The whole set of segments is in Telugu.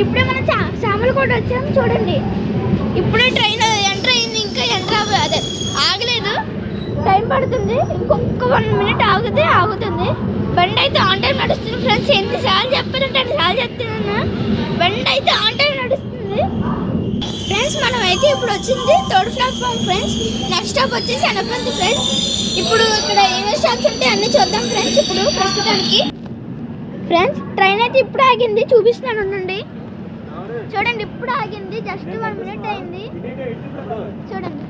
ఇప్పుడే మనం సామలకోట వచ్చాము చూడండి. ఇప్పుడే ట్రైన్ ఎంటర్ అయింది, ఇంకా ఎంటర్ అదే ఆగలేదు, టైం పడుతుంది. ఇంకొక 1 minute ఆగుతుంది. బండి అయితే ఆన్ టైం నడుస్తుంది ఫ్రెండ్స్. ఎన్నిసార్లు చెప్పారంటే అన్నిసార్లు చెప్తున్నాను, బండి అయితే ఆన్ టైం నడుస్తుంది ఫ్రెండ్స్. మనం అయితే ఇప్పుడు వచ్చింది 3rd platform friends. Next stop వచ్చేసి అనపంతి ఫ్రెండ్స్. ఇప్పుడు ఇక్కడ ఏమేమి స్టాప్స్ ఉంటే అన్నీ చూద్దాం ఫ్రెండ్స్. ఇప్పుడు ప్రస్తుతానికి ఫ్రెండ్స్ ట్రైన్ అయితే ఇప్పుడు ఆగింది, చూపిస్తున్నాను ఉండండి. చూడండి ఇప్పుడు ఆగింది, జస్ట్ 1 minute అయింది చూడండి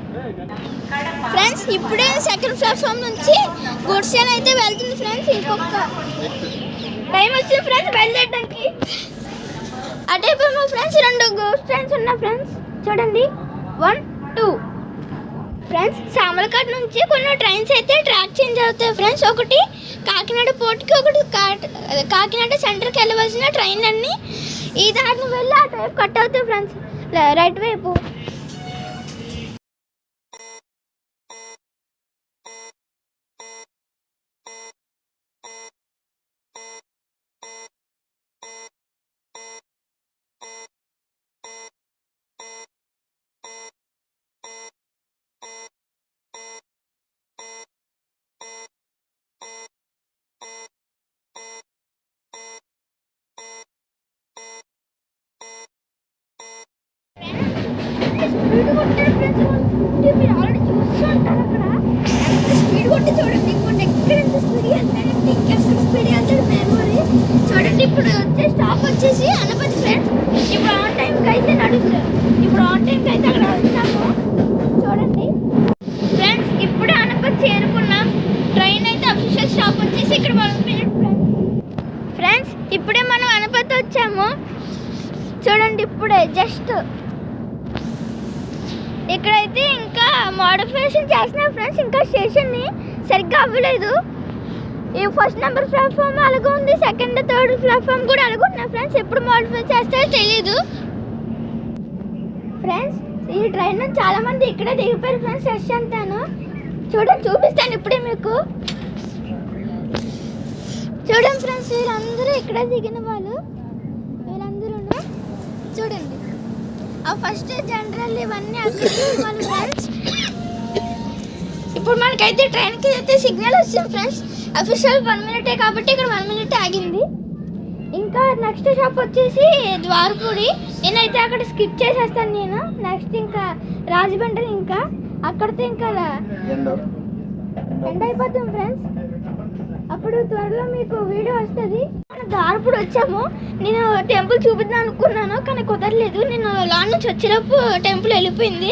ఫ్రెండ్స్. ఇప్పుడే 2nd ప్లాట్ఫామ్ నుంచి గూడ్స్ ట్రైన్ అయితే వెళ్తుంది ఫ్రెండ్స్. ఇంకొక టైం వచ్చింది ఫ్రెండ్స్ బయలుదేరడానికి. అటే మా ఫ్రెండ్స్ 2 గూడ్స్ ట్రైన్స్ ఉన్నాయి ఫ్రెండ్స్. చూడండి 1, 2 ఫ్రెండ్స్. సామలకోట నుంచి కొన్ని ట్రైన్స్ అయితే ట్రాక్ చేంజ్ అవుతాయి ఫ్రెండ్స్. ఒకటి కాకినాడ పోర్ట్కి, ఒకటి కాకినాడ సెంటర్కి వెళ్ళవలసిన ట్రైన్ అన్నీ ఈ దారిని వెళ్ళి ఆ టైప్ కట్ అవుతాయి ఫ్రెండ్స్, రైట్ వైపు. స్పీడ్ కొట్టారు ఫ్రెండ్స్. మీరు ఆల్రెడీ చూస్తుంటారు అక్కడ ఎంత స్పీడ్ కొట్టి చూడండి. ఇంకోటి ఎక్కడ ఎంత స్పీడ్ వెళ్తాడంటే ఇంకెక్కడ స్పీడ్ వెళ్తాడు మెమరీ. చూడండి ఇప్పుడు వచ్చే స్టాప్ వచ్చేసి అనపతి ఫ్రెండ్స్. ఇప్పుడు ఆన్ టైంకి అయితే నడుస్తారు. ఇప్పుడు ఆన్ టైంకి అయితే అక్కడ వచ్చాము చూడండి ఫ్రెండ్స్. ఇప్పుడే అనపతి చేరుకున్నాం. ట్రైన్ అయితే అఫీషియల్ స్టాప్ వచ్చేసి ఇక్కడ 1 minute ఫ్రెండ్స్. ఇప్పుడే మనం అనపతి వచ్చాము చూడండి. ఇప్పుడే జస్ట్ ఇక్కడైతే ఇంకా మోడిఫికేషన్ చేస్తున్నారు ఫ్రెండ్స్. ఇంకా స్టేషన్ని సరిగ్గా అవ్వలేదు. ఈ 1st నెంబర్ ప్లాట్ఫామ్ అలాగే ఉంది, 2nd, 3rd ప్లాట్ఫామ్ కూడా అలాగే ఉన్నాయి ఫ్రెండ్స్. ఎప్పుడు మోడిఫై చేస్తారో తెలీదు ఫ్రెండ్స్. ఈ ట్రైన్ చాలా మంది ఇక్కడే దిగిపోయారు ఫ్రెండ్స్. రష్ అంతాను చూడండి, చూపిస్తాను ఇప్పుడే మీకు. చూడండి ఫ్రెండ్స్, వీళ్ళందరూ ఇక్కడే దిగిన వాళ్ళు, వీళ్ళందరూ చూడండి. ఆ ఫస్ట్ జనరల్ ఇవన్నీ అక్కడ వాళ్ళు ఫ్రెండ్స్. ఇప్పుడు మనకైతే ట్రైన్కి అయితే సిగ్నల్ వచ్చింది ఫ్రెండ్స్. అఫీషియల్ 1 minute కాబట్టి ఇక్కడ 1 minute ఆగింది. ఇంకా నెక్స్ట్ షాప్ వచ్చేసి ద్వారపూడి. నేనైతే అక్కడ స్కిప్ చేసేస్తాను నేను. నెక్స్ట్ ఇంకా రాజమండ్రి, ఇంకా అక్కడితో ఇంకా ఎండ్ అయిపోతాం ఫ్రెండ్స్. అప్పుడు త్వరలో మీకు వీడియో వస్తుంది. ద్వారపూడి వచ్చాము. నేను టెంపుల్ చూపిద్దాం అనుకున్నాను కానీ కుదరలేదు. నేను లాన్ నుంచి వచ్చేటప్పుడు టెంపుల్ వెళ్ళిపోయింది.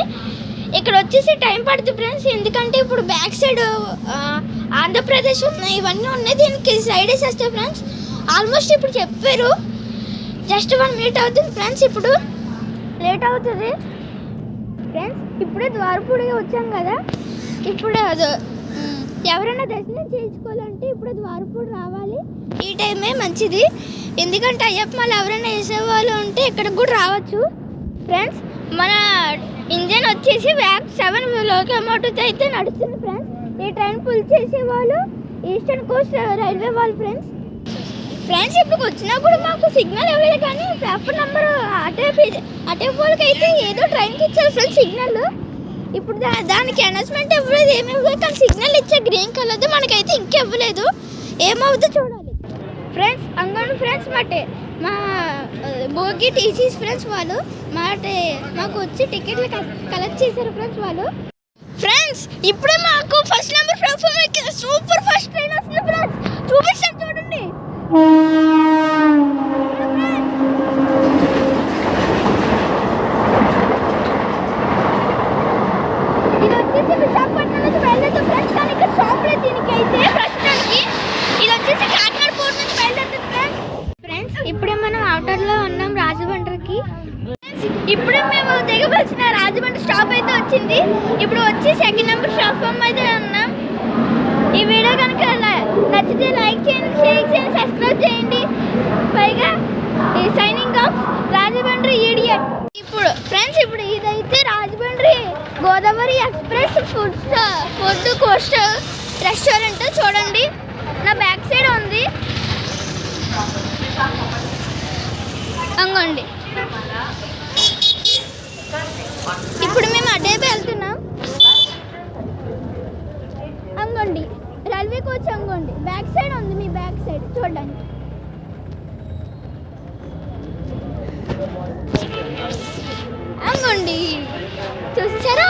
ఇక్కడ వచ్చేసి టైం పడుతుంది ఫ్రెండ్స్. ఎందుకంటే ఇప్పుడు బ్యాక్ సైడ్ ఆంధ్రప్రదేశ్ ఉన్నాయి, ఇవన్నీ ఉన్నాయి. దీనికి సైడ్ వేసేస్తాయి ఫ్రెండ్స్. ఆల్మోస్ట్ ఇప్పుడు చెప్పారు జస్ట్ 1 minute అవుతుంది ఫ్రెండ్స్. ఇప్పుడు లేట్ అవుతుంది ఫ్రెండ్స్. ఇప్పుడే ద్వారపూడి వచ్చాం కదా. ఇప్పుడు ఎవరైనా దర్శనం చేయించుకోవాలంటే ఇప్పుడు ద్వారపూడి రావాలి. ఈ టైమే మంచిది, ఎందుకంటే అయ్యప్ప మాల ఎవరైనా వేసేవాళ్ళు ఉంటే ఇక్కడికి కూడా రావచ్చు ఫ్రెండ్స్. మన ఇంజన్ వచ్చేసి వ్యాక్ 7 locomotive అయితే నడుస్తుంది ఫ్రెండ్స్. ఈ ట్రైన్ పుల్ చేసేవాళ్ళు ఈస్టర్న్ కోస్ట్ రైల్వే వాళ్ళు ఫ్రెండ్స్. ఇప్పుడు వచ్చినా కూడా మాకు సిగ్నల్ ఇవ్వలేదు, కానీ ప్లాట్ఫామ్ నెంబర్ అటే వాళ్ళకి అయితే ఏదో ట్రైన్కి ఇచ్చారు ఫ్రెండ్స్ సిగ్నల్. ఇప్పుడు దానికి అనౌన్స్మెంట్ ఇవ్వలేదు, ఏమి ఇవ్వలేదు. కానీ సిగ్నల్ ఇచ్చే గ్రీన్ కలర్ది మనకైతే ఇంకివ్వలేదు. ఏమవుతుందో చూడాలి ఫ్రెండ్స్. అంగన్ ఫ్రెండ్స్ మా భోగి టీసీస్ ఫ్రెండ్స్ వాళ్ళు మాకు వచ్చి టికెట్లు కలెక్ట్ చేశారు ఫ్రెండ్స్ వాళ్ళు. ఫ్రెండ్స్ ఇప్పుడే మాకు 1st number platform super fast train వస్తుంది ఫ్రెండ్స్. చూపిస్తాను చూడండి. ఇది వచ్చేసి విశాఖపట్నం నుంచి బయలుదేరుతుంది ఫ్రెండ్స్. కానీ ఇక్కడ షాప్ లేదు దీనికి అయితే ప్రస్తుతానికి. ఇది వచ్చేసి కాకినాడ పోర్ట్ నుంచి బయలుదేరుతుంది ఫ్రెండ్స్. ఇప్పుడే మనం అవుటర్లో ఉన్నాం రాజమండ్రికి. ఇప్పుడే మేము దిగవలసిన రాజమండ్రి స్టాప్ అయితే వచ్చింది. ఇప్పుడు వచ్చి 2nd నెంబర్ ప్లాట్ఫామ్ అయితే ఉన్నాం. ఈ వీడియో కనుక నచ్చితే లైక్ చేయండి, షేర్ చేయండి, సబ్స్క్రైబ్ చేయండి. పైగా ఈ సైనింగ్ ఆఫ్ రాజమండ్రి ఈడియట్. ఇప్పుడు ఫ్రెండ్స్ ఇదైతే Rajahmundry Godavari express food Coast restaurant. చూడండి నా బ్యాక్ సైడ్ ఉంది అంగోండి. ఇప్పుడు మేము అడ్డే వెళ్తున్నాం. అంగండి రైల్వే కోచ్ అంగండి బ్యాక్ సైడ్ ఉంది, మీ బ్యాక్ సైడ్ చూడడానికి. అంగండి చూసారా